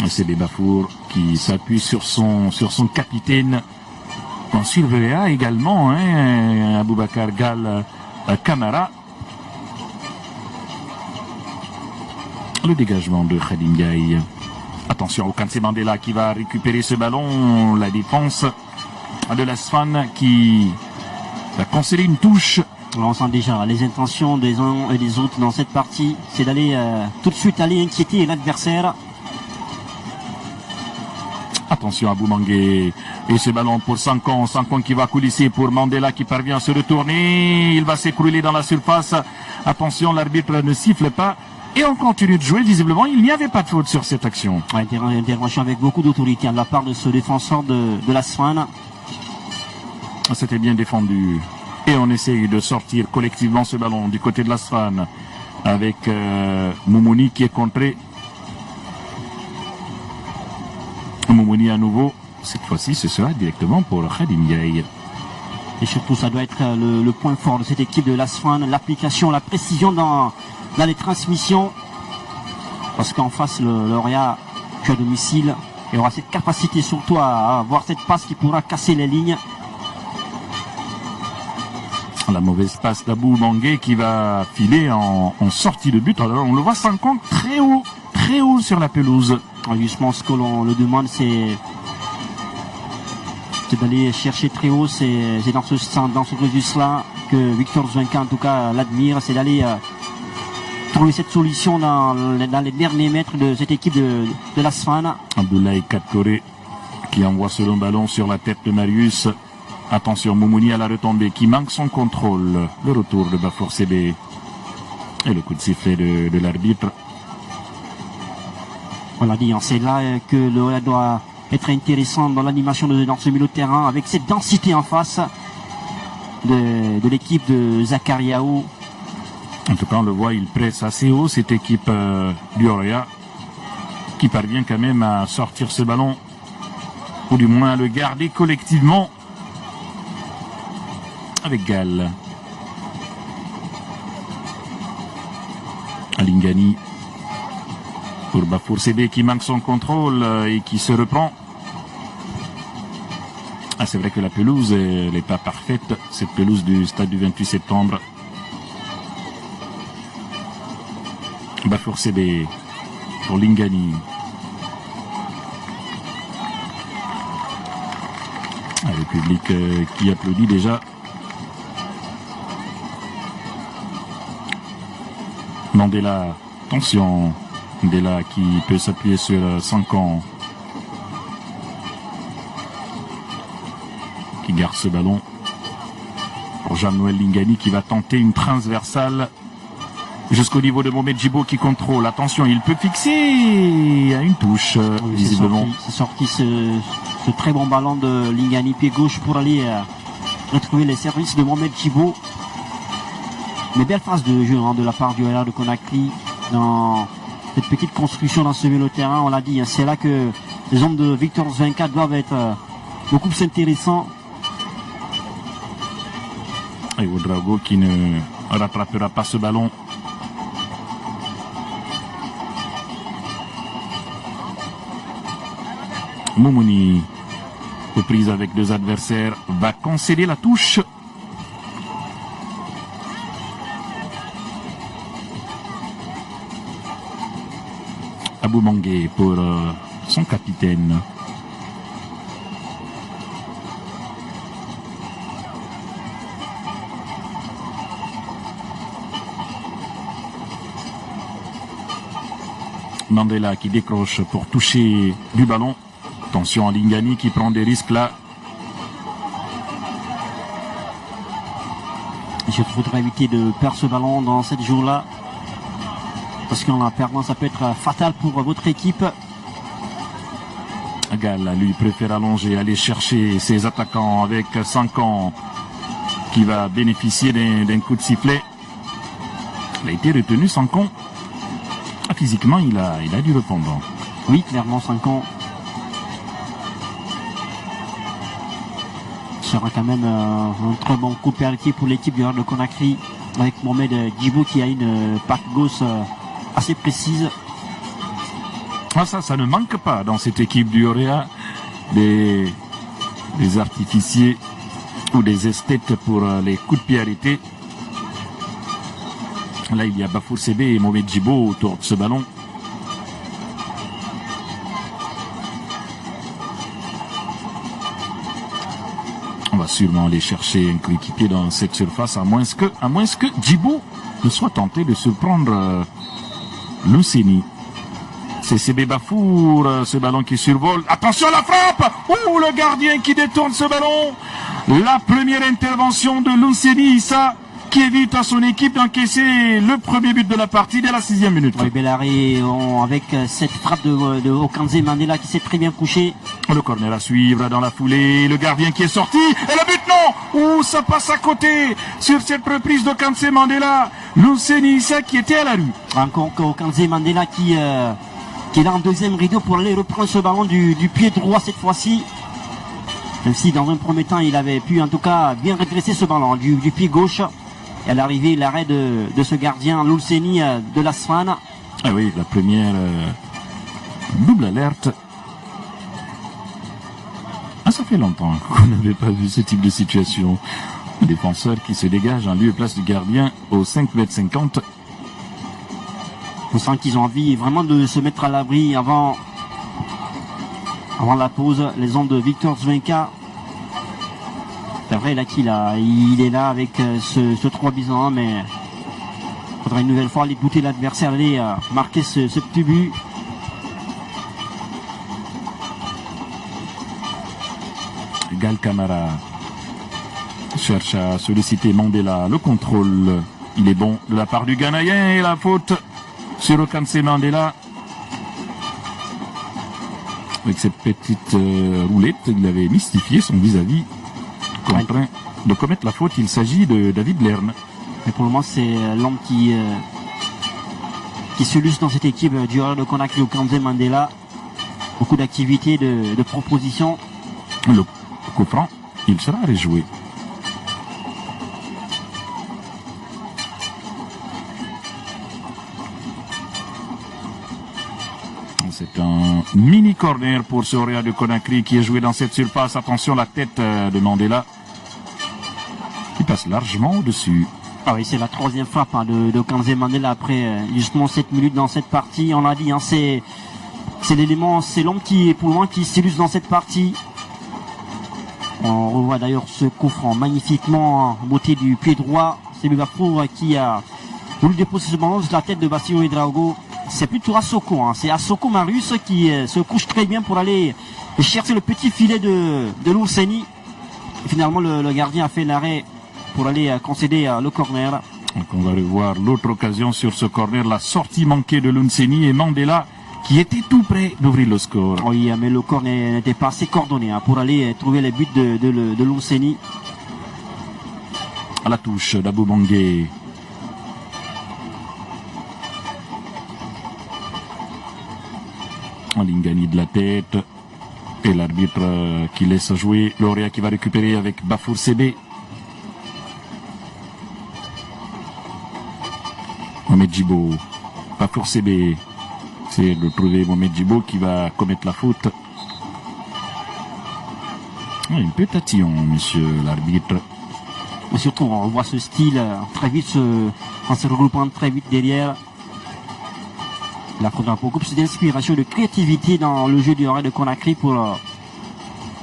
C'est Bafour qui s'appuie sur son capitaine. On surveillera également Aboubacar Gal Camara. Le dégagement de Khadim Gaye. Attention au Kansé Mandela qui va récupérer ce ballon. La défense de l'Asfan qui va concéder une touche. On sent déjà les intentions des uns et des autres dans cette partie. C'est d'aller tout de suite aller inquiéter l'adversaire. Attention à Boumangué. Et ce ballon pour Sankon. Sankon qui va coulisser pour Mandela qui parvient à se retourner. Il va s'écrouler dans la surface. Attention, l'arbitre ne siffle pas. Et on continue de jouer. Visiblement, il n'y avait pas de faute sur cette action. Intervention avec beaucoup d'autorité de la part de ce défenseur de l'Asfan. C'était bien défendu. Et on essaye de sortir collectivement ce ballon du côté de l'Asfan. Avec Moumouni qui est contré. Moumouni à nouveau. Cette fois-ci, ce sera directement pour Khadim Gaye. Et surtout, ça doit être le point fort de cette équipe de l'Asfan. L'application, la précision dans les transmissions. Parce qu'en face, le Lauréat, tu as domicile. Et aura cette capacité surtout à avoir cette passe qui pourra casser les lignes. La mauvaise passe d'Abou Mangué qui va filer en sortie de but. Alors on le voit 50 très haut sur la pelouse. Justement, ce que l'on le demande, c'est d'aller chercher très haut. C'est dans ce registre-là que Victor Zwenka, en tout cas, l'admire. C'est d'aller trouver cette solution dans les derniers mètres de cette équipe de l'Asfan. Abdoulaye Katkoré qui envoie ce long ballon sur la tête de Marius. Attention, Moumouni à la retombée qui manque son contrôle. Le retour de Bafour Sébé. Et le coup de sifflet de l'arbitre. On l'a dit, c'est là que le doit être intéressant dans l'animation dans ce milieu de terrain avec cette densité en face de l'équipe de Zakariaou. En tout cas, on le voit, il presse assez haut cette équipe du Lauréat qui parvient quand même à sortir ce ballon ou du moins à le garder collectivement. Avec Gal. Alingani. Pour Bafour Sébé qui manque son contrôle et qui se reprend. C'est vrai que la pelouse n'est pas parfaite. Cette pelouse du stade du 28 septembre. Bafour Sébé pour Lingani. Le public qui applaudit déjà. Mandela, attention, Mandela qui peut s'appuyer sur 5 ans, qui garde ce ballon pour Jean-Noël Lingani qui va tenter une transversale jusqu'au niveau de Mohamed Djibo qui contrôle. Attention, il peut fixer à une touche, visiblement. C'est sorti ce très bon ballon de Lingani pied gauche pour aller retrouver les services de Mohamed Djibo. Mais belle phase de jeu de la part du LR de Conakry dans cette petite construction dans ce milieu de terrain. On l'a dit, c'est là que les hommes de Victor Zwenka doivent être beaucoup plus intéressants. Et Ouedraogo qui ne rattrapera pas ce ballon. Moumouni, aux prises avec 2 adversaires, va concéder la touche. Abou Mangué pour son capitaine. Mandela qui décroche pour toucher du ballon. Attention à Lingani qui prend des risques là. Je voudrais éviter de perdre ce ballon dans cette jour-là. Parce qu'en la perdant, ça peut être fatal pour votre équipe. Gal, lui, préfère allonger, aller chercher ses attaquants avec 5 ans qui va bénéficier d'un coup de sifflet. Il a été retenu 5 ans. Physiquement, il a du répondant. Oui, clairement, 5 ans. Ce sera quand même un très bon coup de pénalité pour l'équipe du Real de Conakry. Avec Mohamed Djibo qui a une patte gauche assez précise. Ah, ça ne manque pas dans cette équipe du Orea, des artificiers ou des esthètes pour les coups de pied arrêtés. Là, il y a Bafour Sébé et Mohamed Djibo autour de ce ballon. On va sûrement aller chercher un coéquipier dans cette surface, à moins que Djibo ne soit tenté de surprendre Lousseni. C'est Sébé Bafour, ce ballon qui survole. Attention à la frappe! Oh, le gardien qui détourne ce ballon. La première intervention de Lousseni Issa, qui évite à son équipe d'encaisser le premier but de la partie dès la 6e minute. Oui, bel arrêt avec cette frappe de Okanze Mandela qui s'est très bien couché. Le corner à suivre dans la foulée, le gardien qui est sorti, et le but non! Ouh, ça passe à côté sur cette reprise d'Okanze Mandela. Lousseni Issa qui était à la rue. Encore Okanze Mandela qui est là en deuxième rideau pour aller reprendre ce ballon du pied droit cette fois-ci. Même si dans un premier temps il avait pu en tout cas bien redresser ce ballon du pied gauche. Et à l'arrivée, l'arrêt de ce gardien Lousseni de l'Asfan. Ah oui, la première double alerte. Ah, ça fait longtemps qu'on n'avait pas vu ce type de situation. Le défenseur qui se dégage en lieu et place du gardien au 5,50 m. On sent qu'ils ont envie vraiment de se mettre à l'abri avant la pause. Les hommes de Victor Zwenka. C'est vrai là il est là avec ce 3-1, mais il faudrait une nouvelle fois aller goûter l'adversaire, aller marquer ce petit but. Gal Camara cherche à solliciter Mandela. Le contrôle, il est bon de la part du Ghanéen et la faute sur Okanze Mandela. Avec cette petite roulette, il avait mystifié son vis-à-vis. En train de commettre la faute, il s'agit de David Lerne. Mais pour le moment, c'est l'homme qui s'illustre dans cette équipe du Orea de Conakry, Okanze Mandela. Beaucoup d'activités, de propositions. Le coup franc, il sera rejoué. C'est un mini corner pour ce Orea de Conakry qui est joué dans cette surface. Attention, la tête de Mandela qui passe largement au-dessus. Ah oui, c'est la troisième frappe de Okanze Mandela après justement 7 minutes dans cette partie. On l'a dit, c'est l'élément, c'est l'homme qui, pour le moment, qui s'illustre dans cette partie. On revoit d'ailleurs ce coup franc magnifiquement en beauté du pied droit. C'est Bafour qui a voulu déposer ce ballon sur la tête de Bassirou Ouedraogo. C'est plutôt Assoko, c'est Assoko Marius qui se couche très bien pour aller chercher le petit filet de Lousseni. Finalement, le gardien a fait l'arrêt pour aller concéder le corner. Donc on va revoir l'autre occasion sur ce corner, la sortie manquée de Lousseni et Mandela qui était tout près d'ouvrir le score. Oui, mais le corner n'était pas assez coordonné pour aller trouver les buts de Lousseni. À la touche d'Abou Mangué. Lingani de la tête et l'arbitre qui laisse jouer l'Orea qui va récupérer avec Bafour Sébé. Mohamed Djibo, Bafour Sébé, c'est de trouver Mohamed Djibo qui va commettre la faute. Un peu tatillon, monsieur l'arbitre. Mais surtout, on voit ce style très vite en se regroupant très vite derrière. Il faudra beaucoup plus d'inspiration, de créativité dans le jeu du Orea de Conakry pour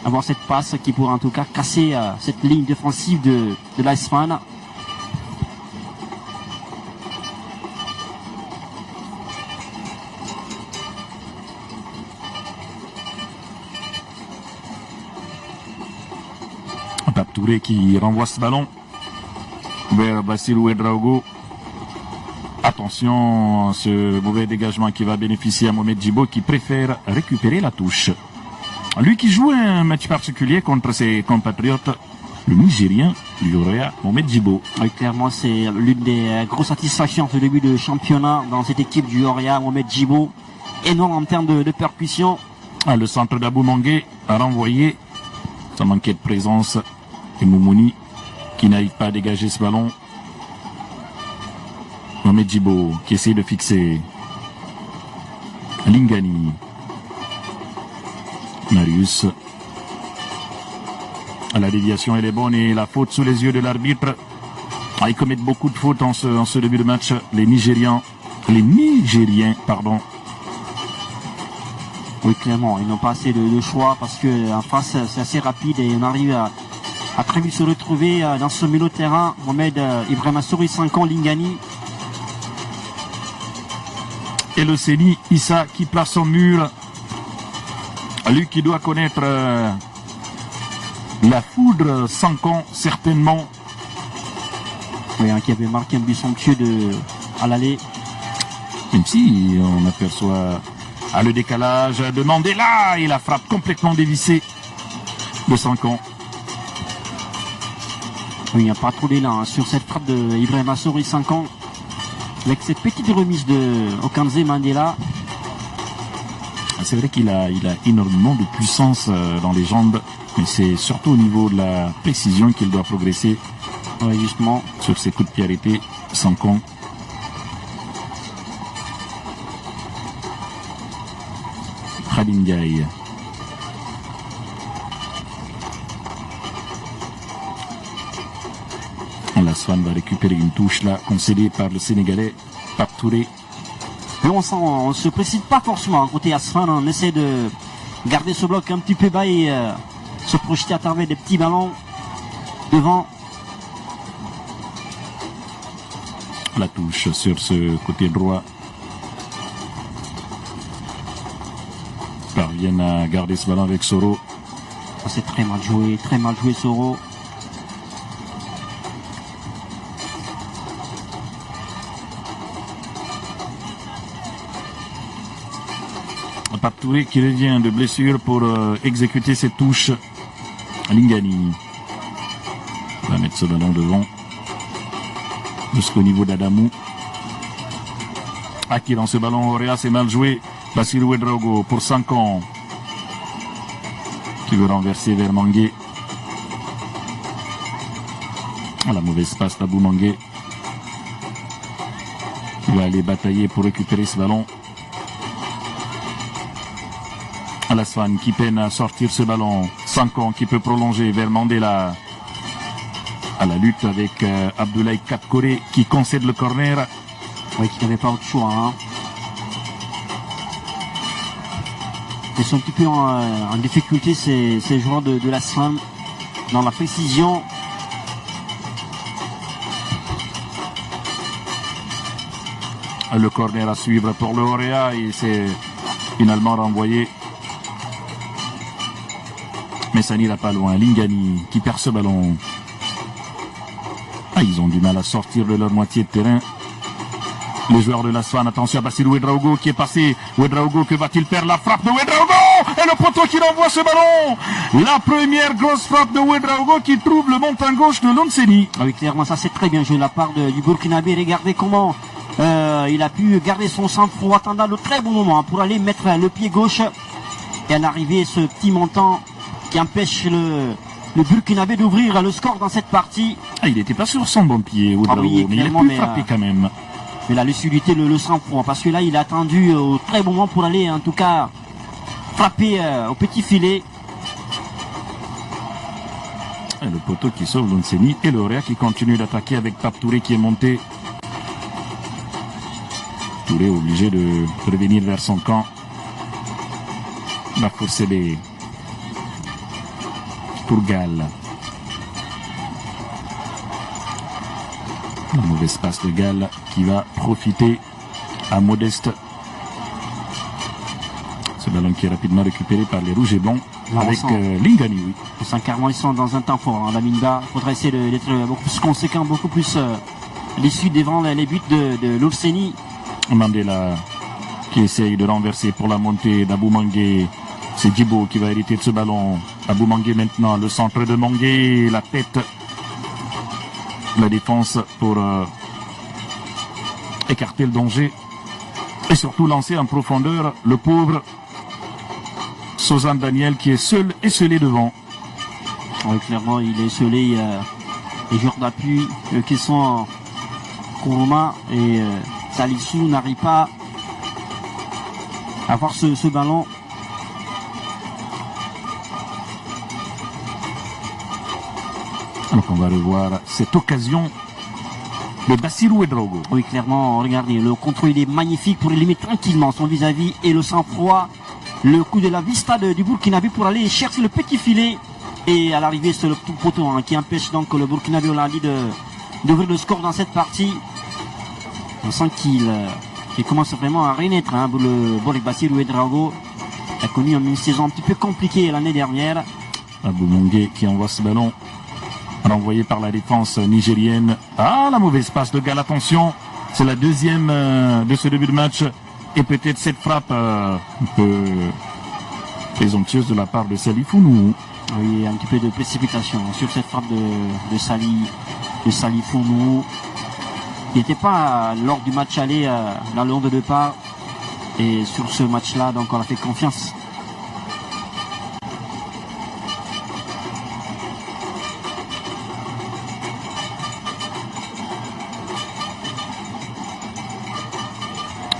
avoir cette passe qui pourra en tout cas casser cette ligne défensive de l'Iceman. Pape Touré qui renvoie ce ballon vers Bassirou Ouedraogo. Attention, ce mauvais dégagement qui va bénéficier à Mohamed Djibo qui préfère récupérer la touche. Lui qui joue un match particulier contre ses compatriotes, le Nigérien du Orea, Mohamed Djibo. Oui, clairement, c'est l'une des grosses satisfactions de ce début de championnat dans cette équipe du Orea, Mohamed Djibo. Énorme en termes de percussion. Le centre d'Abou Mangué a renvoyé. Ça manquait de présence. Et Moumouni qui n'arrive pas à dégager ce ballon. Mohamed Djibo qui essaie de fixer. Lingani. Marius. La déviation elle est bonne et la faute sous les yeux de l'arbitre. Ils commettent beaucoup de fautes en ce début de match. Les Nigériens, pardon. Oui, clairement, ils n'ont pas assez de choix parce que en face c'est assez rapide et on arrive à très vite se retrouver dans ce milieu de terrain. Mohamed Ibrahima Souri, 5 ans, Lingani. Et le Séni Issa qui place son mur. Lui qui doit connaître la foudre 5 ans certainement. Oui, qui avait marqué un but somptueux à l'aller. Même si on aperçoit le décalage de Mandela et la frappe complètement dévissée de 5 ans. Oui, il n'y a pas trop d'élan sur cette frappe de Ibrahima Souri, 5 ans. Avec cette petite remise de Okanze Mandela. C'est vrai qu'il a énormément de puissance dans les jambes, mais c'est surtout au niveau de la précision qu'il doit progresser. Oui, justement. Sur ses coups de pied arrêtés, 5 ans. Khadim Ndiaye. La Swan va récupérer une touche là, concédée par le Sénégalais Pape Touré. Mais on se précipite pas forcément côté Asfan, on essaie de garder ce bloc un petit peu bas et se projeter à travers des petits ballons devant. La touche sur ce côté droit. Parviennent à garder ce ballon avec Soro. C'est très mal joué Soro. Pape Touré qui revient de blessure pour exécuter cette touche. Lingani va mettre ce ballon devant jusqu'au niveau d'Adamou. Qui dans ce ballon Auréa, c'est mal joué. Bassirou Ouedraogo pour 5 ans qui veut renverser vers Mangué. La mauvaise passe d'Abou Mangué qui va aller batailler pour récupérer ce ballon. Alassane qui peine à sortir ce ballon. 5 ans qui peut prolonger vers Mandela. À la lutte avec Abdoulaye Katkore qui concède le corner. Oui, qui n'avait pas autre choix. Hein. Ils sont un petit peu en difficulté ces joueurs de la SLAM dans la précision. Le corner à suivre pour le Auréa et c'est finalement renvoyé. Mais ça n'ira pas loin. Lingani qui perd ce ballon. Ils ont du mal à sortir de leur moitié de terrain. Les joueurs de la Swan, attention à Bassirou Ouedraogo qui est passé. Ouedraogo, que va-t-il faire? La frappe de Ouedraogo et le poteau qui renvoie ce ballon. La première grosse frappe de Ouedraogo qui trouve le montant gauche de Lonseni. Oui, clairement, ça c'est très bien joué de la part du Burkinabé. Regardez comment il a pu garder son sang-froid, attendant le très bon moment pour aller mettre le pied gauche et en arriver ce petit montant qui empêche le Burkinabé d'ouvrir le score dans cette partie. Il n'était pas sur son bon pied, Ouedraogo, oui, mais il a pu frapper quand même. Mais la lucidité, le sang-froid, parce que là, il a attendu au très bon moment pour aller, en tout cas, frapper au petit filet. Et le poteau qui sauve Lonseni et le Auréa qui continue d'attaquer avec Pape Touré qui est monté. Touré obligé de revenir vers son camp. La force B pour Gall. La mauvaise passe de Gall qui va profiter à Modeste. Ce ballon qui est rapidement récupéré par les rouges et blancs avec Lingani. Oui. On sent carrément ils sont dans un temps fort. Hein. La Minda, il faudrait essayer d'être beaucoup plus conséquent, beaucoup plus l'issue devant les buts de Lonseni. Mandela qui essaye de renverser pour la montée d'Abou Mangué. C'est Djibo qui va hériter de ce ballon. Abou Mangué maintenant, le centre de Mangué, la tête. La défense pour écarter le danger et surtout lancer en profondeur le pauvre Sozan Daniel qui est seul et scellé devant. Oui, clairement, il est scellé. Il y a les joueurs d'appui qui sont Kourouma et Salissou n'arrivent pas avoir ce ballon. Donc on va revoir cette occasion de Bassirou Ouedraogo. Oui, clairement, regardez, le contrôle il est magnifique pour éliminer tranquillement son vis-à-vis et le sang-froid. Le coup de la vista du Burkinabé pour aller chercher le petit filet. Et à l'arrivée, c'est le petit poteau qui empêche donc le Burkinabé Olandi d'ouvrir le score dans cette partie. On sent qu'il commence vraiment à renaître. Le Boris Bassirou Ouedraogo a connu une saison un petit peu compliquée l'année dernière. Aboumongue qui envoie ce ballon renvoyé par la défense nigérienne. Ah, la mauvaise passe de Gal, attention. C'est la deuxième de ce début de match. Et peut-être cette frappe un peu présomptueuse de la part de Salifounou. Oui, un petit peu de précipitation sur cette frappe de Salifounou. Il n'était pas lors du match aller dans le 11 de départ. Et sur ce match-là, donc on a fait confiance.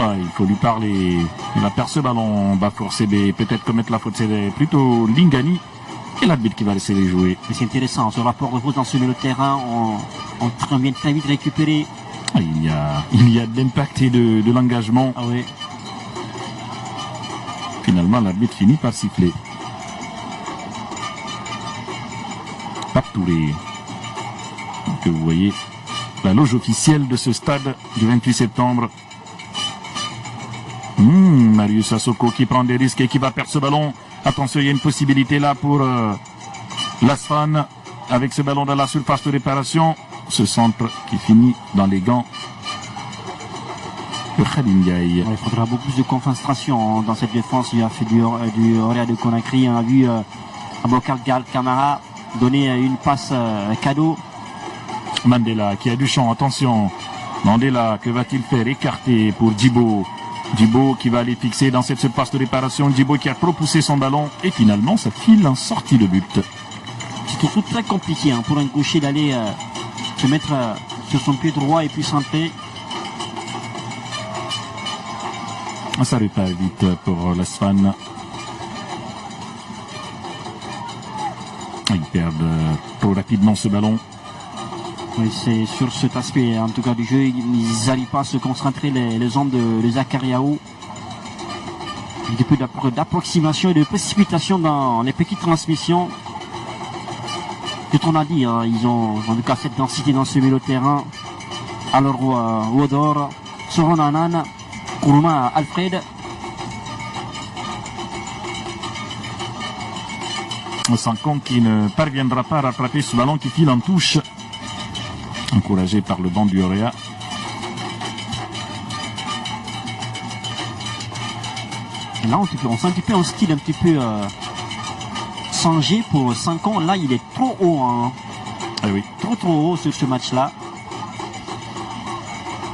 Ah, il faut lui parler. Il a perdu ce ballon, Bafour CB. Peut-être commettre la faute, c'est plutôt Lingani. Et l'arbitre qui va laisser les jouer. Mais c'est intéressant, ce rapport de force dans ce milieu de terrain, on vient très vite récupérer. Ah, il y a de l'impact et de l'engagement. Ah oui. Finalement, l'arbitre finit par siffler. Pape Touré. Que vous voyez, la loge officielle de ce stade du 28 septembre. Marius Assoko qui prend des risques et qui va perdre ce ballon. Attention, il y a une possibilité là pour l'Asfan avec ce ballon dans la surface de réparation. Ce centre qui finit dans les gants de Khadim Ndiaye. Il faudra beaucoup plus de concentration dans cette défense. Il a fait du Orea de Conakry. On a vu Abokar Gal Kamara donner une passe cadeau. Mandela qui a du champ, attention. Mandela, que va-t-il faire? Écarté pour Djibo. Djibo qui va aller fixer dans cette surface de réparation. Djibo qui a trop poussé son ballon et finalement ça file en sortie de but. C'est surtout très compliqué pour un gaucher d'aller se mettre sur son pied droit et puis centrer. Ça repart vite pour l'Asfan. Ils perdent trop rapidement ce ballon. Oui, c'est sur cet aspect, en tout cas, du jeu, ils n'arrivent pas à se concentrer, les hommes de Zakariaou. Un petit peu d'approximation et de précipitation dans les petites transmissions. Tout on a dit, ils ont en tout cas cette densité dans ce milieu de terrain. Alors, Wodor, Soron Anan, Kourouma Alfred. Sankon qui ne parviendra pas à rattraper ce ballon qui file en touche. Encouragé par le banc du Orea. Là, on sent un petit peu un style un petit peu changé pour 5 ans. Là, il est trop haut. Ah oui. Trop haut sur ce match-là.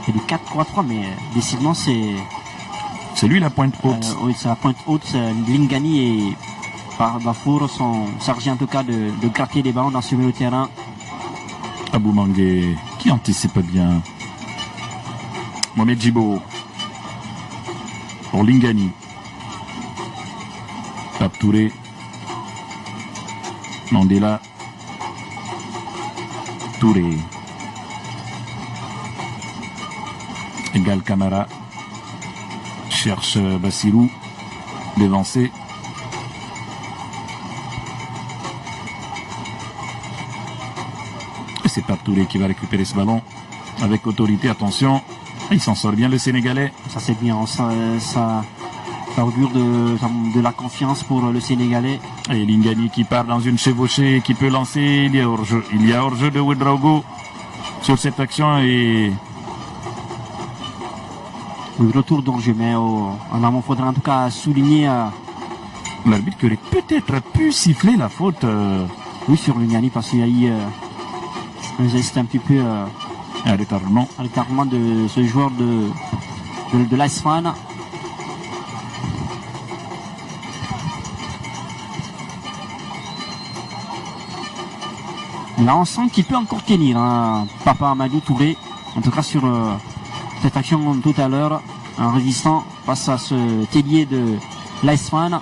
Et le 4-3-3, mais décidément, c'est... C'est lui la pointe haute. Oui, c'est la pointe haute. Lingani et par Bafour sont chargés en tout cas de gratter des ballons dans ce milieu de terrain. Aboumongue qui anticipe bien. Mohamed Djibo pour Lingani. Pape Touré. Mandela. Touré. Gal Kamara cherche Bassirou. Dévancé. C'est Pape Touré qui va récupérer ce ballon avec autorité. Attention, il s'en sort bien le Sénégalais. Ça c'est bien, ça augure de la confiance pour le Sénégalais. Et Lingani qui part dans une chevauchée, qui peut lancer. Il y a hors-jeu de Ouedraogo sur cette action et... Le retour d'enjeu, mais en amont, il faudra en tout cas souligner... L'arbitre qui aurait peut-être pu siffler la faute. Oui, sur Lingani, parce qu'il y a eu un geste un petit peu... un retardement. Un retardement de ce joueur de l'Asfan. Là, on sent qu'il peut encore tenir, Papa Amadou Touré. En tout cas, sur cette action tout à l'heure, en résistant face à ce Tellier de l'Aisfan,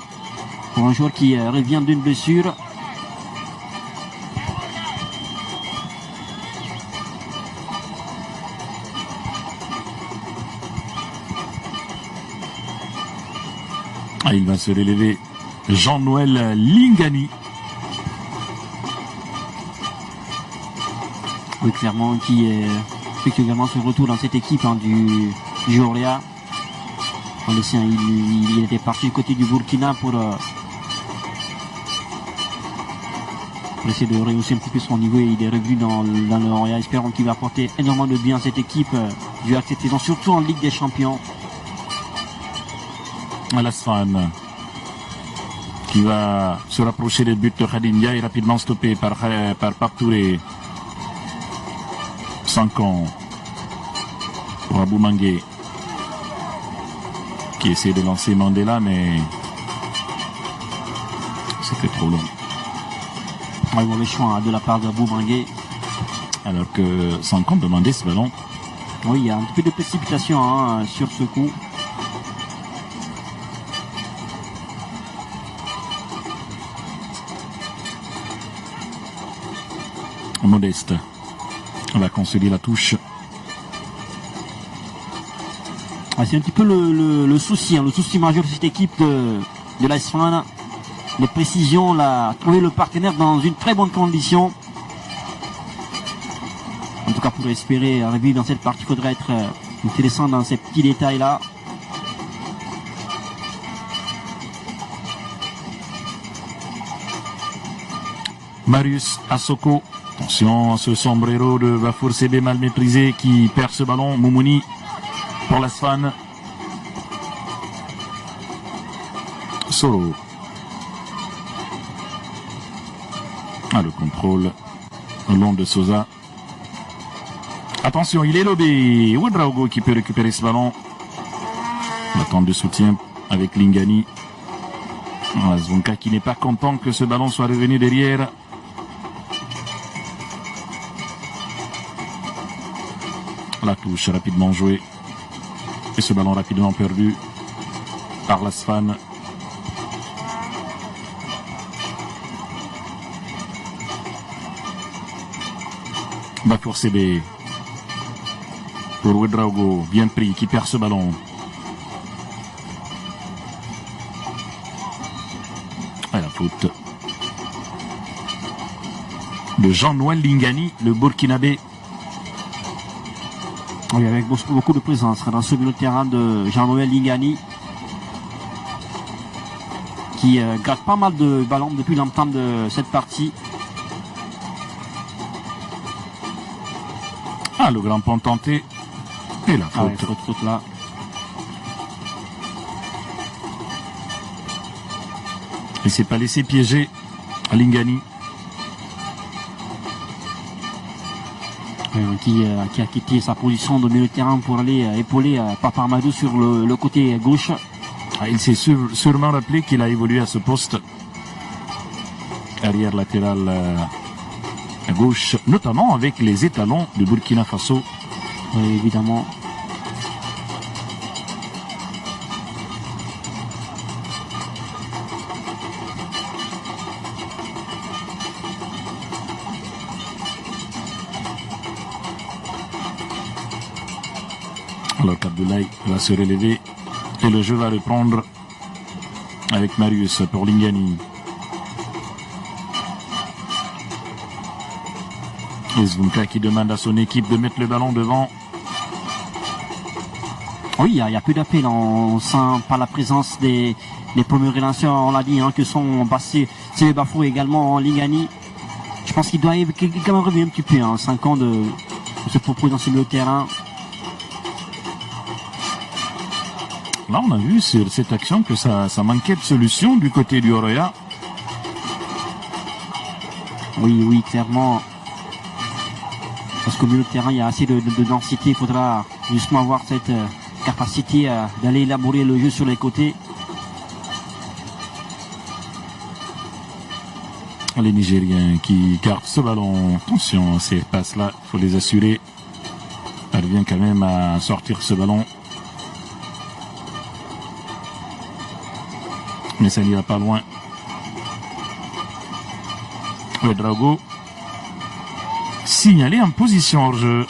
pour un joueur qui revient d'une blessure. Il va se relever Jean-Noël Lingani. Oui, clairement, qui fait également son retour dans cette équipe du Joria. Il était parti du côté du Burkina pour essayer de rehausser un petit peu son niveau, et il est revenu dans le Joria. Espérons qu'il va apporter énormément de bien à cette équipe du cette saison, surtout en Ligue des Champions. Alassane qui va se rapprocher des buts de Khadim Ndiaye, rapidement stoppé par Pape Touré. 5 ans pour Abou Mangué qui essaie de lancer Mandela, mais c'était trop long. Un mauvais choix de la part d'Abou Mangué. Alors que 5 ans demandait ce ballon. Oui, il y a un petit peu de précipitation sur ce coup. Modeste. On va consolider la touche. C'est un petit peu le souci, le souci majeur de cette équipe de l'Aisfan. Les précisions, trouver le partenaire dans une très bonne condition. En tout cas, pour espérer arriver dans cette partie, il faudrait être intéressant dans ces petits détails-là. Marius Assoko. Attention, ce sombrero de Bafour CB mal maîtrisé qui perd ce ballon. Moumouni pour l'Aisfan. Soro. Le contrôle au long de Sosa. Attention, il est lobé. Ouedraogo qui peut récupérer ce ballon. L'attente de soutien avec Lingani. Zvonka qui n'est pas content que ce ballon soit revenu derrière. La touche rapidement jouée. Et ce ballon rapidement perdu par l'Aisfan. Bafour CB. Pour Ouedraogo, bien pris, qui perd ce ballon. Et la faute de Jean-Noël Lingani, le Burkinabé. Oui, avec beaucoup de présence dans ce milieu de terrain de Jean-Noël Lingani, qui gratte pas mal de ballons depuis l'entame de cette partie. Le grand pont tenté. Et la faute. Faute là. Il s'est pas laissé piéger à Lingani. Qui a quitté sa position de milieu de terrain pour aller épauler Papa Amadou sur le côté gauche. Il s'est sûrement rappelé qu'il a évolué à ce poste. Arrière latéral à gauche, notamment avec les étalons de Burkina Faso. Oui, évidemment. Alors qu'Abdoulaye va se relever et le jeu va reprendre avec Marius pour Lingani. Et Zvonka qui demande à son équipe de mettre le ballon devant. Oui, il y a peu d'appel. On sent par la présence des premiers relanceurs, on l'a dit, que sont passés Sébé Bafour et également Lingani. Je pense qu'il doit quand même revenir un petit peu. 5 ans de se proposer dans ce milieu de terrain. Là, on a vu sur cette action que ça manquait de solution du côté du Oroya. Oui, clairement. Parce qu'au milieu de terrain, il y a assez de densité. Il faudra justement avoir cette capacité d'aller élaborer le jeu sur les côtés. Les Nigériens qui gardent ce ballon. Attention, ces passes-là, il faut les assurer. Parvient quand même à sortir ce ballon. Mais ça n'ira pas loin. Ouedraogo signalé en position hors jeu.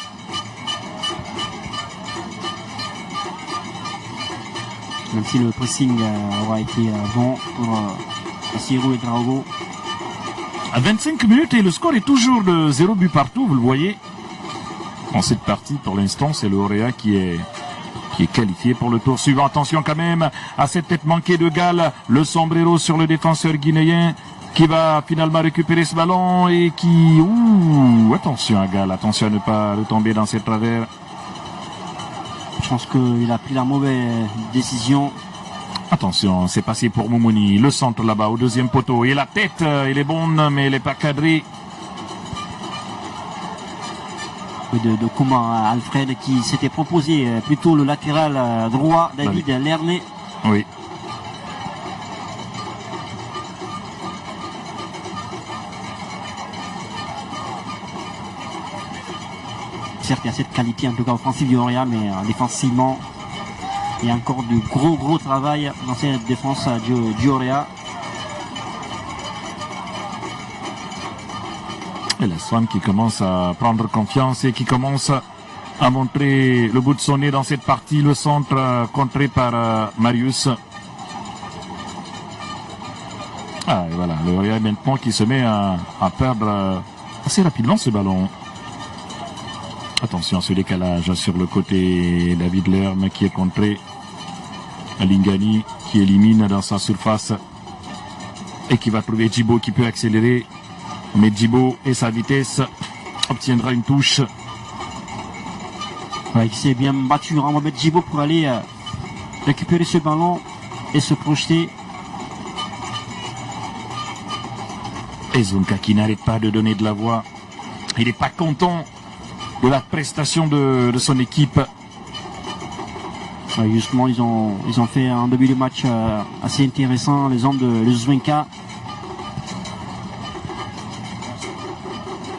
Même si le pressing aura été bon pour Ciro Ouedraogo. À 25 minutes et le score est toujours de 0 but partout, vous le voyez. En cette partie, pour l'instant, c'est le Orea qui est qualifié pour le tour suivant. Attention quand même à cette tête manquée de Gall, le sombrero sur le défenseur guinéen qui va finalement récupérer ce ballon et qui... Ouh, attention à Gall, attention à ne pas retomber dans ses travers. Je pense qu'il a pris la mauvaise décision. Attention, c'est passé pour Moumouni, le centre là-bas au deuxième poteau. Et la tête, elle est bonne, mais elle n'est pas cadrée. De Kouma Alfred qui s'était proposé plutôt le latéral droit, David Lerné. Oui. Certes, il y a cette qualité en tout cas offensive du Orea, mais défensivement, il y a encore du gros travail dans cette défense du Orea. Et la Swan qui commence à prendre confiance et qui commence à montrer le bout de son nez dans cette partie. Le centre contré par Marius. Ah, et voilà, le Orea maintenant qui se met à perdre assez rapidement ce ballon. Attention à ce décalage sur le côté. David Lerme qui est contré. Lingani qui élimine dans sa surface et qui va trouver Djibo qui peut accélérer. Mais Djibo et sa vitesse obtiendra une touche. Ouais, il s'est bien battu. On va mettre Djibo pour aller récupérer ce ballon et se projeter. Et Zunka qui n'arrête pas de donner de la voix. Il n'est pas content de la prestation de son équipe. Ouais, justement, ils ont fait un début de match assez intéressant, les hommes de Zunka.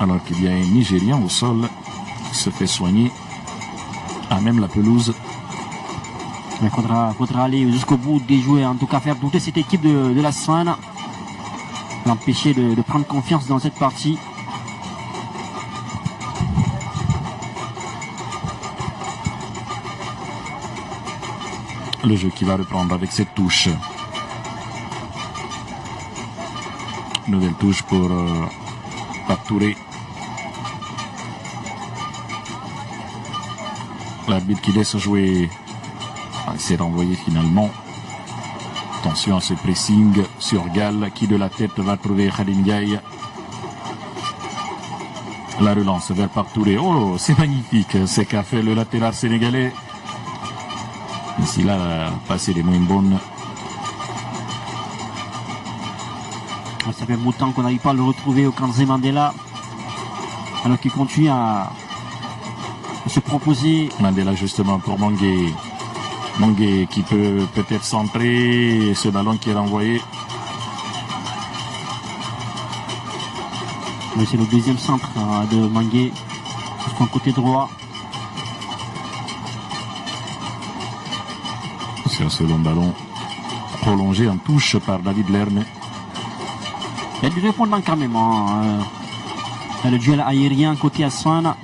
Alors qu'il y a un Nigérian au sol qui se fait soigner à même la pelouse. Il faudra aller jusqu'au bout des joueurs, en tout cas faire douter cette équipe de la Swan, l'empêcher de prendre confiance dans cette partie. Le jeu qui va reprendre avec cette touche. Nouvelle touche pour Pape Touré. L'arbitre qui laisse jouer. Il s'est renvoyé finalement. Attention à ce pressing sur Gall qui de la tête va trouver Khadim Ndiaye. La relance vers Pape Touré. Oh, c'est magnifique ce qu'a fait le latéral sénégalais. Ici là, passer des moins bonnes. Ça fait longtemps qu'on n'arrive pas à le retrouver au Kanzé Mandela. Alors qu'il continue à se proposer. Mandela justement pour Mangué. Mangué qui peut peut-être centrer. Ce ballon qui est renvoyé. Mais c'est le deuxième centre de Mangué. Son côté droit. C'est un second ballon prolongé en touche par David Lerme. Il y a du répondant quand même. Le duel aérien côté Aswan.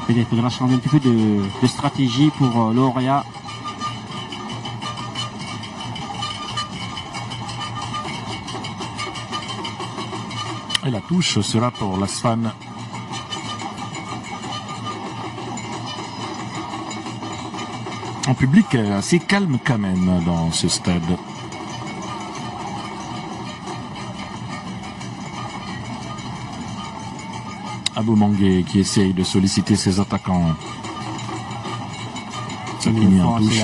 Peut-être qu'il faudra changer un petit peu de stratégie pour l'Orea. Et la touche sera pour l'Asfan. Un public assez calme quand même dans ce stade. Abou Mangué qui essaye de solliciter ses attaquants. C'est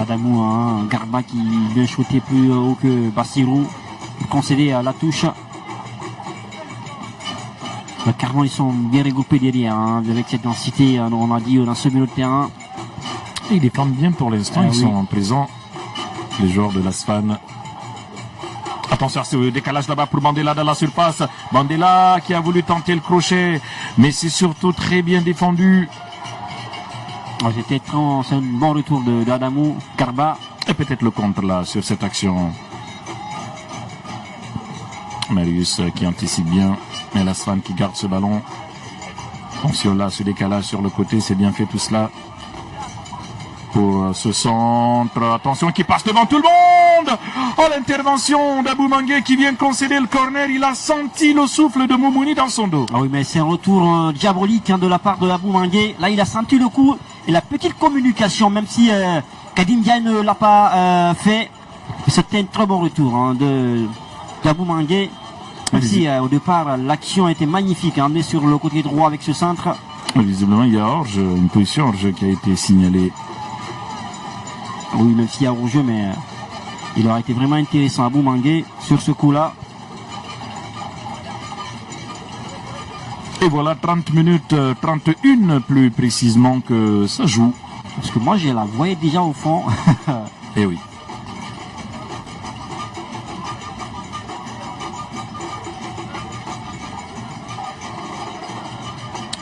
Adamou, Garba qui vient shooter plus haut que Bassirou pour concéder à la touche. Carrément, ils sont bien regroupés derrière avec cette densité, on a dit, dans ce milieu de terrain. Ils défendent bien pour l'instant, ils sont en présent, les joueurs de l'Asfan. Attention à ce décalage là-bas pour Mandela dans la surface. Mandela qui a voulu tenter le crochet, mais c'est surtout très bien défendu. C'est un bon retour d'Adamou Garba. Et peut-être le contre là sur cette action. Marius qui anticipe bien. Mais l'Asfan qui garde ce ballon. Attention là, ce décalage sur le côté, c'est bien fait tout cela. Pour ce centre, attention qui passe devant tout le monde. Oh, l'intervention d'Abou Mangué qui vient concéder le corner. Il a senti le souffle de Moumouni dans son dos. Ah oui, mais c'est un retour diabolique de la part de Abou Mangué. Là, il a senti le coup et la petite communication, même si Kadim Diaye ne l'a pas fait. C'était un très bon retour d'Abou Mangué. Même si au départ, l'action était magnifique, mais sur le côté droit avec ce centre. Visiblement, il y a hors-jeu, une position hors-jeu qui a été signalée. Oui, même s'il y a hors-jeu, mais il aurait été vraiment intéressant Abou Mangué sur ce coup-là. Et voilà 30 minutes, 31 plus précisément que ça joue. Parce que moi, je la voyais déjà au fond. Eh oui.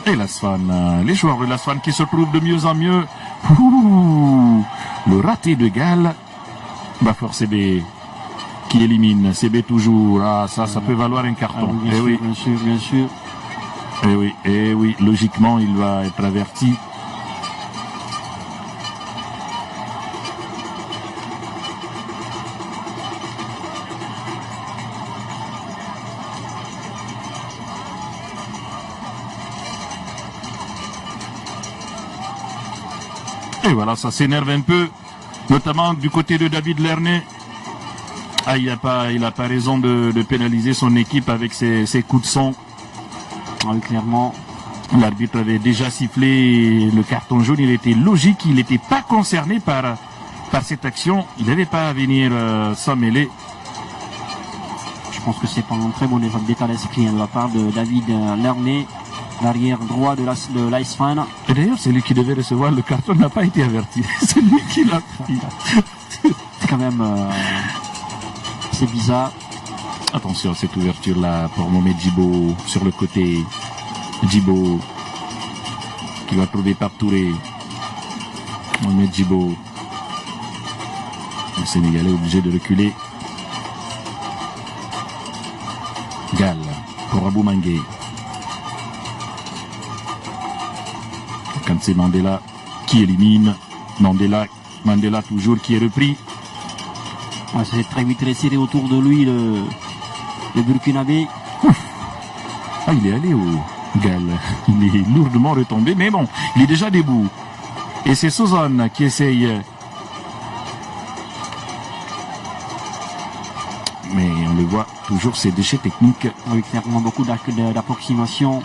Et l'Asfan, les joueurs de l'Asfan qui se trouvent de mieux en mieux. Ouh, le raté de Gall. Bafor CB qui élimine. CB toujours. Ah, ça peut valoir un carton. Ah, bien sûr, oui. bien sûr, bien sûr. Eh oui, logiquement, il va être averti. Et voilà, ça s'énerve un peu, notamment du côté de David Lernet. Ah, il n'a pas raison de pénaliser son équipe avec ses coups de son. Ah oui, clairement. L'arbitre avait déjà sifflé le carton jaune, il était logique, il n'était pas concerné par cette action. Il n'avait pas à venir s'en mêler. Je pense que c'est pas un très bon état d'esprit de la part de David Lernet, l'arrière droit de l'Asfan. Et d'ailleurs, celui qui devait recevoir le carton n'a pas été averti. C'est lui qui l'a pris. C'est quand même... c'est bizarre. Attention, cette ouverture-là pour Mohamed Djibo sur le côté. Djibo qui va trouver par Touré. Mohamed Djibo. Le Sénégalais obligé de reculer. Gall pour Abou Mangué. Quand c'est Mandela qui élimine. Mandela toujours qui est repris. Ouais, c'est très vite resserré autour de lui le Burkinabé. Ah, il est allé au Gall. Il est lourdement retombé, mais bon, il est déjà debout. Et c'est Sozone qui essaye. Mais on le voit, toujours ces déchets techniques. Oui, clairement beaucoup d'approximation.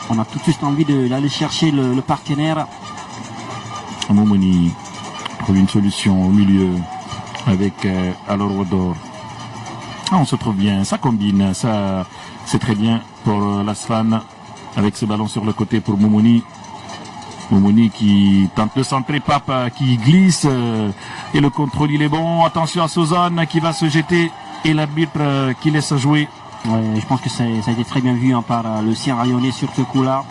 On a tout de suite envie d'aller chercher le partenaire. Momoni trouve une solution au milieu avec Alorodo. Ah, on se trouve bien, ça combine, ça c'est très bien pour l'Asfan avec ce ballon sur le côté pour Momoni. Momoni qui tente de centrer, Pape qui glisse et le contrôle il est bon. Attention à Sozane qui va se jeter et l'arbitre qui laisse jouer. Ouais, je pense que ça a été très bien vu par le Sierra Lyonnais sur ce coup-là.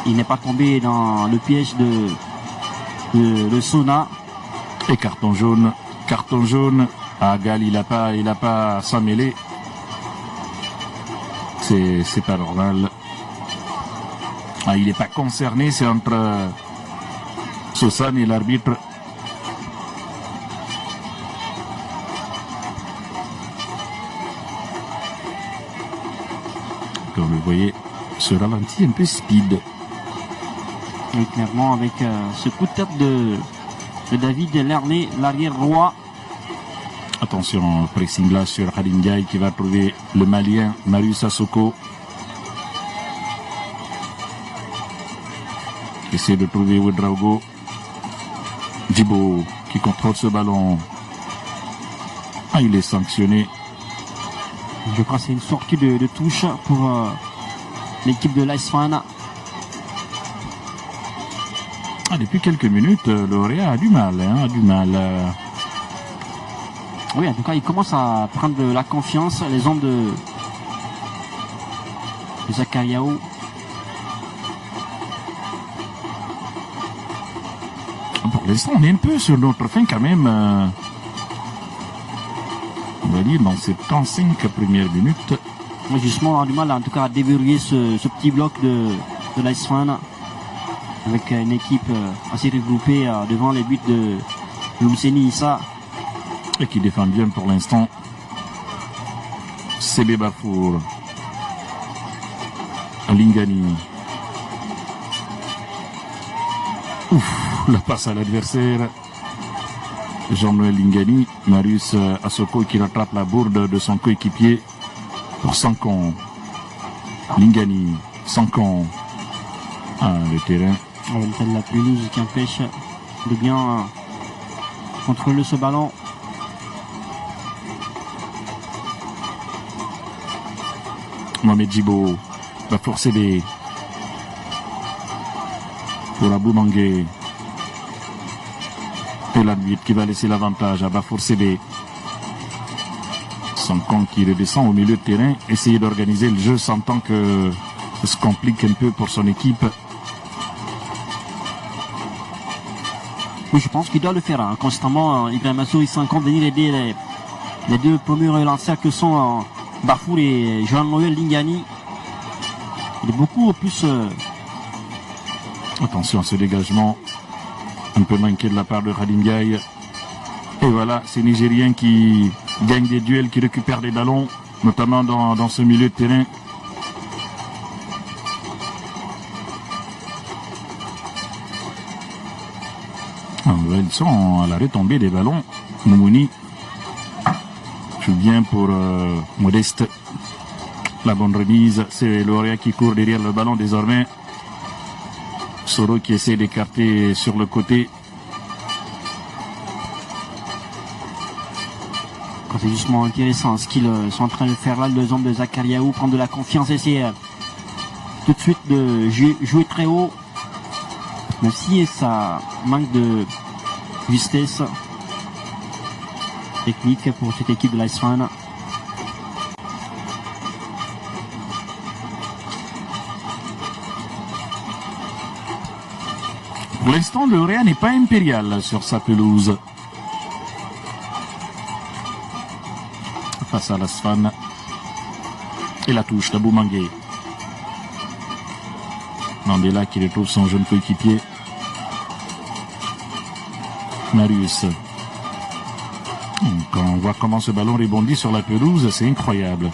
Il n'est pas tombé dans le piège de Sona. Et carton jaune. Ah, Gall, il a pas à s'en mêler. C'est pas normal. Ah, il n'est pas concerné, c'est entre Sosane et l'arbitre. Comme vous le voyez, ce ralenti un peu speed. Et clairement avec ce coup de tête de David Lernet, l'arrière droit. Attention, pressing là sur Khadim Diaye qui va trouver le Malien Marius Assoko. Essaie de trouver Ouedraogo. Djibo qui contrôle ce ballon. Ah, il est sanctionné. Je crois que c'est une sortie de touche pour l'équipe de l'Asfan. Ah, depuis quelques minutes, Lauréat a du mal. Oui, en tout cas, il commence à prendre de la confiance, les hommes de Zakariaou. pour l'instant, on est un peu sur notre fin quand même. On va dire dans ces 35 premières minutes. Moi, justement, on a du mal en tout cas à déverrouiller ce petit bloc de l'AS Fan avec une équipe assez regroupée devant les buts de Loulseni Issa. Et qui défend bien pour l'instant. CB Bafour. Lingani. Ouf, la passe à l'adversaire. Jean-Noël Lingani. Marius Asoko qui rattrape la bourde de son coéquipier pour Sankan. Lingani. Sankan. Le terrain. La pelouse qui empêche de bien contrôler ce ballon. Mohamed Djibo va forcer pour Abou Mangué. Et l'arbitre qui va laisser l'avantage à Bafour CB. Sankan qui redescend au milieu de terrain, essayer d'organiser le jeu, sentant que ça se complique un peu pour son équipe. Oui, je pense qu'il doit le faire constamment. Ibrahim Assou, il s'en compte venir aider les deux premiers relanceurs que sont Bafour et Jean-Noël Lingani. Il est beaucoup plus... Attention à ce dégagement un peu manqué de la part de Khadim Gaye. Et voilà, ces Nigériens qui gagnent des duels, qui récupèrent des ballons, notamment dans ce milieu de terrain. Ils sont à la retombée des ballons. Moumouni joue bien pour Modeste. La bonne remise, c'est Lauréat qui court derrière le ballon désormais. Soro qui essaie d'écarter sur le côté. C'est justement intéressant ce qu'ils sont en train de faire là, les hommes de Zakariaou, prendre de la confiance, essayer tout de suite de jouer très haut. Même si ça manque de justesse technique pour cette équipe de l'AS Fan. Pour l'instant, le Réa n'est pas impérial sur sa pelouse. Face à l'AS Fan. Et la touche d'Abou Mangué. Mandela qui retrouve son jeune coéquipier. Marius. Quand on voit comment ce ballon rebondit sur la pelouse, c'est incroyable.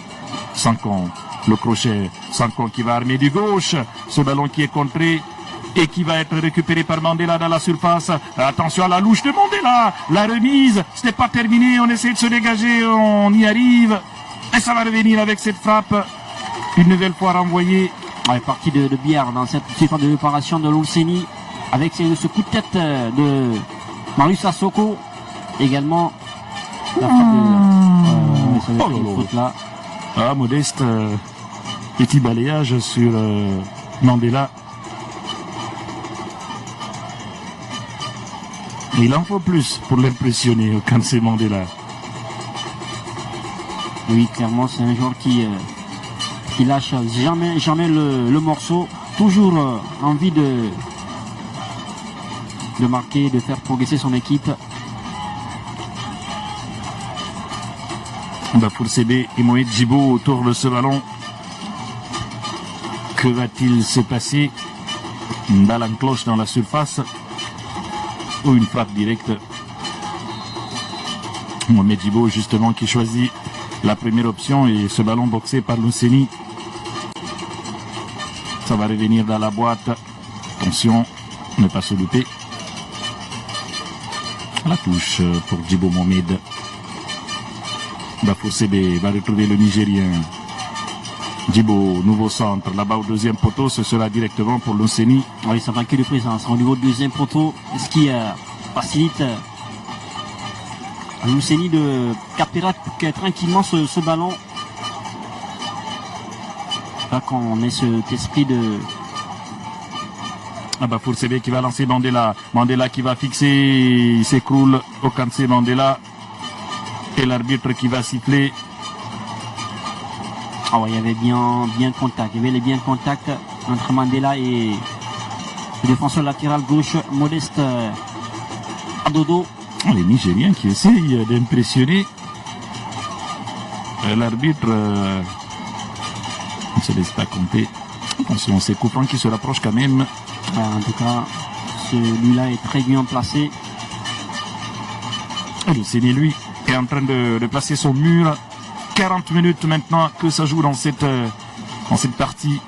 Sankan, le crochet. Sankan qui va armer du gauche. Ce ballon qui est contré et qui va être récupéré par Mandela dans la surface. Attention à la louche de Mandela. La remise, ce n'est pas terminé. On essaie de se dégager, on y arrive. Et ça va revenir avec cette frappe. Une nouvelle fois renvoyée. On est parti de bière dans cette séquence de réparation de Loulseni avec ce coup de tête de Marius Asoko. Également la frappe de faute là. Ah, Modeste, petit balayage sur Mandela. Il en faut plus pour l'impressionner, Kansé Mandela. Oui, clairement, c'est un joueur qui lâche jamais le morceau. Toujours envie de marquer, de faire progresser son équipe. Bafour CB et Mohamed Djibo autour de ce ballon. Que va-t-il se passer? Une balle en cloche dans la surface ou une frappe directe? Mohamed Djibo justement qui choisit la première option et ce ballon boxé par Loulseni. Ça va revenir dans la boîte. Attention, ne pas se louper. La touche pour Djibo Mohamed. Bafour CB va retrouver le Nigérien. Djibo, nouveau centre. Là-bas au deuxième poteau, ce sera directement pour Loulseni. Oui, ça manque de présence au niveau du deuxième poteau. Ce qui facilite Loulseni de capter tranquillement ce ballon. Là qu'on ait cet esprit de... Bafour CB qui va lancer Mandela. Mandela qui va fixer, il s'écroule au Kansé Mandela. Et l'arbitre qui va siffler. Ah ouais, il y avait bien contact. Il y avait bien contact entre Mandela et le défenseur latéral gauche, Modeste Dodo. Les Nigériens qui essayent d'impressionner l'arbitre ne se laisse pas compter. Attention, c'est Koufran qui se rapproche quand même. En tout cas, celui-là est très bien placé. Et le Séné, lui, est en train de placer son mur. 40 minutes maintenant que ça joue dans cette partie.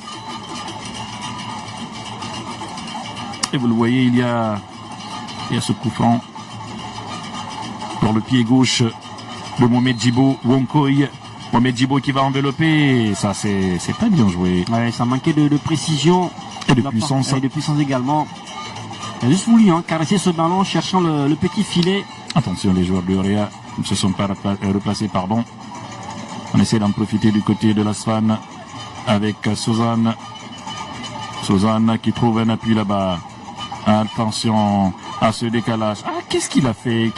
Et vous le voyez, il y a ce coup franc pour le pied gauche de Mohamed Djibo Wonkoy. Mohamed Djibo qui va envelopper. Ça, c'est pas bien joué. Ouais, ça manquait de précision. Et de puissance. Et de puissance également. Il a juste voulu caresser ce ballon, cherchant le petit filet. Attention, les joueurs de Orea ne se sont pas replacés, pardon. On essaie d'en profiter du côté de l'Asfan avec Suzanne. Suzanne qui trouve un appui là-bas. Attention à ce décalage. Ah, qu'est-ce qu'il a fait?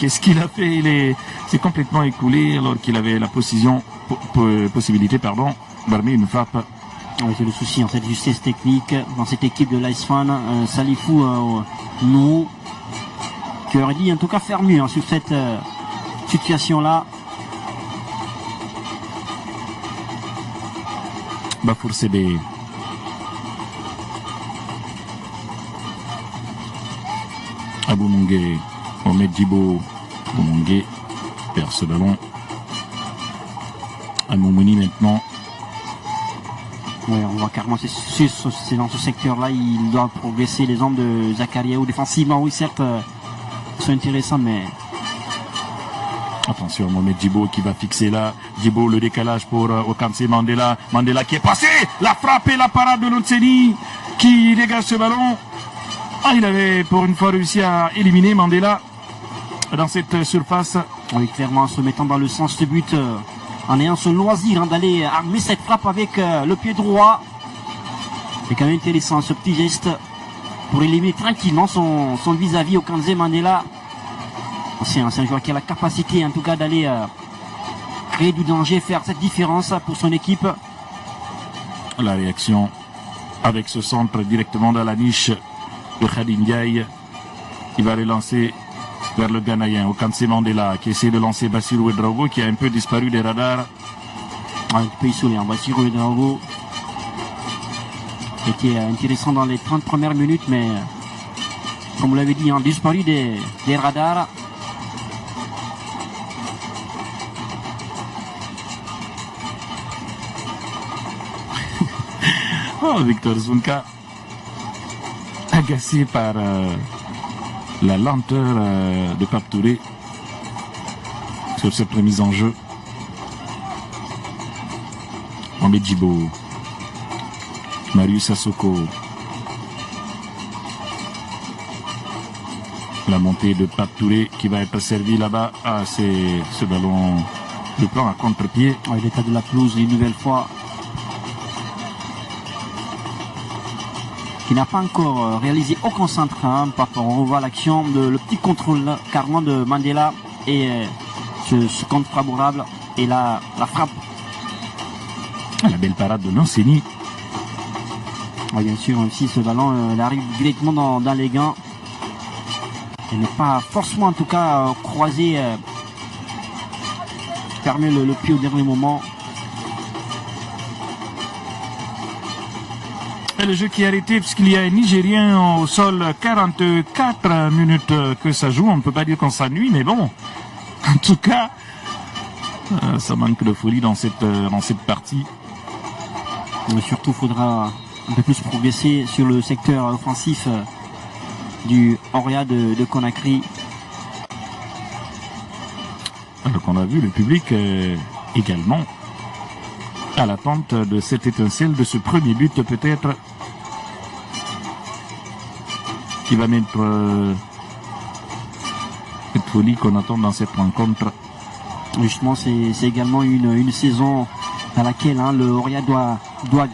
Il s'est complètement écoulé alors qu'il avait la possibilité, d'armer une frappe. Oui, c'est le souci, en fait, justesse technique dans cette équipe de l'Asfan. Salifou Nou, qui aurait dit en tout cas faire mieux sur cette situation-là. Bafour Cédé. Abou Mungé, Mohamed Djibo, Abou Mungé perd ce ballon. Amoumouni maintenant. Oui, on voit carrément, c'est dans ce secteur-là, il doit progresser. Les hommes de Zakariaou défensivement, oui certes, sont intéressants, mais... Attention, Mohamed Djibo qui va fixer là. Djibo, le décalage pour Okamse Mandela. Mandela qui est passé. La frappe et la parade de Lonseni qui dégage ce ballon. Ah, il avait pour une fois réussi à éliminer Mandela dans cette surface. Oui, clairement, en se mettant dans le sens de but, en ayant ce loisir d'aller armer cette frappe avec le pied droit. C'est quand même intéressant ce petit geste pour éliminer tranquillement son vis-à-vis Okamse Mandela. C'est un joueur qui a la capacité en tout cas d'aller créer du danger, faire cette différence pour son équipe. La réaction avec ce centre directement dans la niche de Khadim Ndiaye. Il va relancer vers le Ghanéen, Okamse Mandela, qui essaie de lancer Bassirou Ouedraogo, qui a un peu disparu des radars. Un peu isolé, Bassirou Ouedraogo était intéressant dans les 30 premières minutes, mais comme vous l'avez dit, disparu des radars. Oh, Victor Zunka, agacé par la lenteur de Pape Touré sur cette remise en jeu. Mohamed Djibo, Marius Assoko, la montée de Pape Touré qui va être servie là-bas. Ah, c'est ce ballon de plan à contre-pied. L'état de la pelouse une nouvelle fois, qui n'a pas encore réalisé aucun centre. On revoit l'action, le petit contrôle carrément de Mandela et ce contre favorable et la frappe. La belle parade de Lonseni. Bien sûr, aussi ce ballon il arrive directement dans les gants. Il n'est pas forcément en tout cas croisé, permet le pied au dernier moment. Et le jeu qui est arrêté puisqu'il y a un Nigérien au sol. 44 minutes que ça joue. On ne peut pas dire qu'on s'ennuie, mais bon, en tout cas, ça manque de folie dans cette partie. Mais surtout, il faudra un peu plus progresser sur le secteur offensif du Oria de Conakry. Alors qu'on a vu le public également à l'attente de cette étincelle, de ce premier but peut-être qui va mettre cette folie qu'on attend dans cette rencontre. Justement, c'est également une saison dans laquelle le Oria doit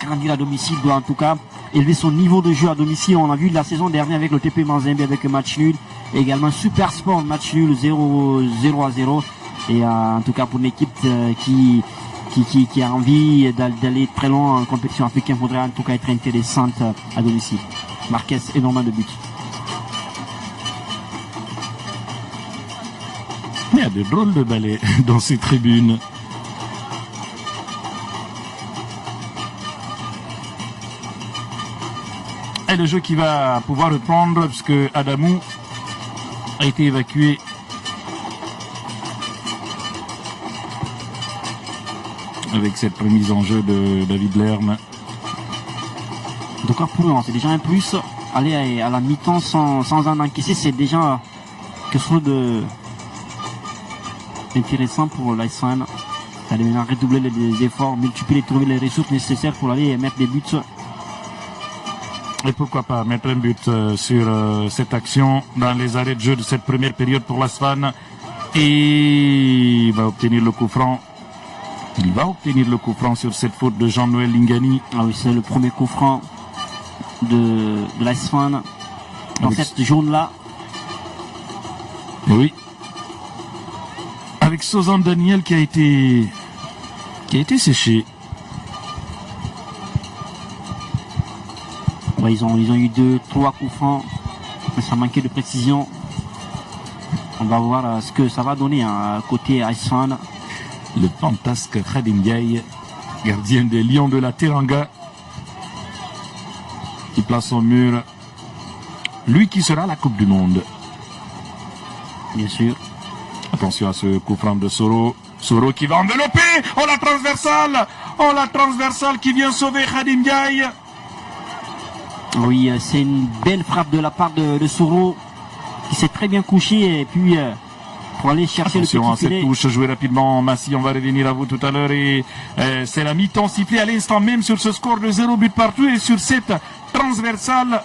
grandir à domicile, doit en tout cas élever son niveau de jeu à domicile. On a vu la saison dernière avec le TP Mazembe avec un match nul, et également Super Sport match nul 0-0. Et en tout cas pour une équipe qui a envie d'aller très loin en compétition africaine, faudrait en tout cas être intéressante à domicile. Marquez, énormément de buts. y a de drôles de ballets dans ces tribunes. Et le jeu qui va pouvoir reprendre puisque Adamou a été évacué. Avec cette remise en jeu de David Lerme. Donc pour eux, c'est déjà un plus. Aller à la mi-temps sans en encaisser, c'est déjà quelque chose d'intéressant pour l'Iceland. D'aller maintenant redoubler les efforts, multiplier, trouver les ressources nécessaires pour aller mettre des buts. Et pourquoi pas mettre un but sur cette action dans les arrêts de jeu de cette première période pour l'Asvan. Et il va obtenir le coup franc. Il va obtenir le coup franc sur cette faute de Jean-Noël Lingani. Ah oui, c'est le premier coup franc de l'Asvan dans Avec cette jaune-là. Oui. Avec Sozan Daniel qui a été séché. Ouais, ils ont eu 2-3 coups francs, mais ça manquait de précision. On va voir ce que ça va donner côté Iceland. Le fantasque Khadim Ndiaye, gardien des Lions de la Teranga, qui place au mur. Lui qui sera à la Coupe du Monde. Bien sûr. Attention à ce coup franc de Soro. Soro qui va envelopper. Oh la transversale. Oh la transversale qui vient sauver Khadim Ndiaye. Oui, c'est une belle frappe de la part de Soro qui s'est très bien couché et puis pour aller chercher attention le à petit cette filet. touche jouée rapidement. Massi, on va revenir à vous tout à l'heure et c'est la mi-temps sifflée à l'instant même sur ce score de 0 but partout et sur cette transversale